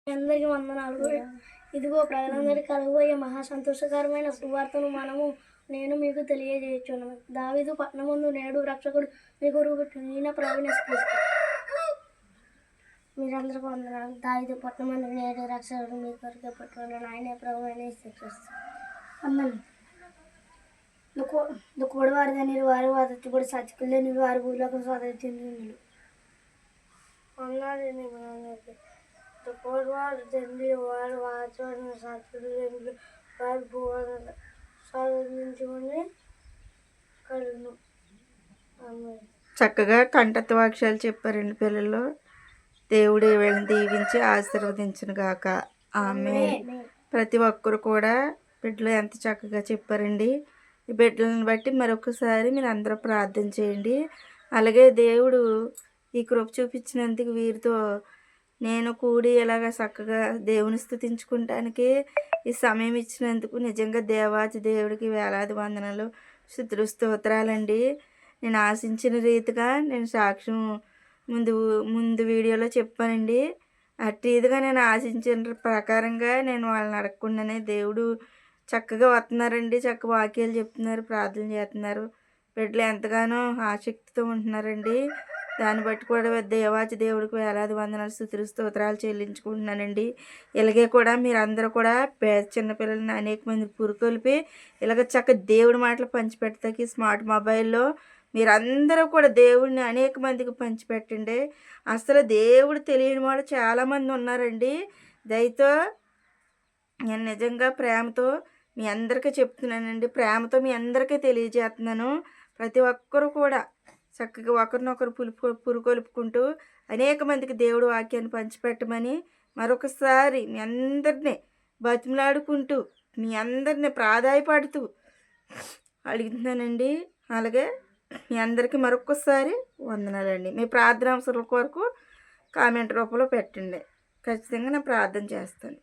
అందరికీ వందనాలు. ఇదిగో ప్రజలందరికీ కలుగబోయే మహా సంతోషకరమైన సువార్తను నేను మీకు తెలియజేయుచున్నాను. దావీదు పట్టణమందు నేడు రక్షకుడు మీ కొరకు పుట్టెను. ఈయన ప్రభువైన యేసుక్రీస్తు. మీరందరికీ వందనాలు. దావీదు పట్టణమందు నేడు రక్షకుడు మీ కొరకు పుట్టెను. ఆయనే ప్రభువైన యేసుక్రీస్తు. వందనాలు. దుఃఖపడివారు నీరు వారు వాదొచ్చుబడి సచ్చికులే నీరు వారి భూలోకం స్వాతంత్ర్యం. వందనాలు. దుఃఖపడివారు తండ్రి వారు వాచబడిన సచ్చికులు వారి భూలోకం స్వాతంత్రించుకుని కలుగును. చక్కగా కంఠత్వ వాక్యాలు చెప్పారండి పిల్లలు. దేవుడు వీళ్ళని దీవించి ఆశీర్వదించును గాక. ఆమేన్. ప్రతి ఒక్కరు కూడా బిడ్డలు ఎంత చక్కగా చెప్పారండి. ఈ బిడ్డలను బట్టి మరొకసారి మీరు అందరూ ప్రార్థన చేయండి. అలాగే దేవుడు ఈ కృప చూపించినందుకు వీరితో నేను కూడి ఇలాగ చక్కగా దేవుని స్తుతించుకుంటానికి ఈ సమయం ఇచ్చినందుకు నిజంగా దేవాతి దేవుడికి వేలాది వందనాలు, స్తుతులు, స్తోత్రాలండి. నేను ఆశించిన రీతిగా నేను సాక్ష్యం ముందు వీడియోలో చెప్పానండి. అట్టి ఇదిగా నేను ఆశించిన ప్రకారంగా నేను వాళ్ళని అడగకుండానే దేవుడు చక్కగా వస్తున్నారండి. చక్క వాక్యాలు చెప్తున్నారు, ప్రార్థన చేస్తున్నారు. బిడ్డలు ఎంతగానో ఆసక్తితో ఉంటున్నారండి. దాన్ని బట్టి కూడా దేవాచి దేవుడికి వేలాది వందనాలు, స్తుతులు, స్తోత్రాలు చెల్లించుకుంటున్నానండి. ఇలాగే కూడా మీరందరూ కూడా చిన్నపిల్లలని అనేక మంది పురుకొల్పి ఇలాగ చక్క దేవుడి మాటలు పంచిపెడతాకి స్మార్ట్ మొబైల్లో మీరందరూ కూడా దేవుడిని అనేక మందికి పంచిపెట్టండి. అసలు దేవుడు తెలియని వాళ్ళు చాలామంది ఉన్నారండి. దయతో నేను నిజంగా ప్రేమతో మీ అందరికీ చెప్తున్నానండి. ప్రేమతో మీ అందరికీ తెలియజేస్తున్నాను. ప్రతి ఒక్కరూ కూడా చక్కగా ఒకరినొకరు పురుకొల్పుకుంటూ అనేక మందికి దేవుడు వాక్యాన్ని పంచిపెట్టమని మరొకసారి మీ అందరినీ బతిమలాడుకుంటూ మీ అందరినీ ప్రాధాయపడుతూ అడుగుతున్నానండి. అలాగే మీ అందరికీ మరొకసారి వందనాలండి. మీ ప్రార్థన అవసరాల కొరకు కామెంట్ రూపంలో పెట్టండి. ఖచ్చితంగా నేను ప్రార్థన చేస్తాను.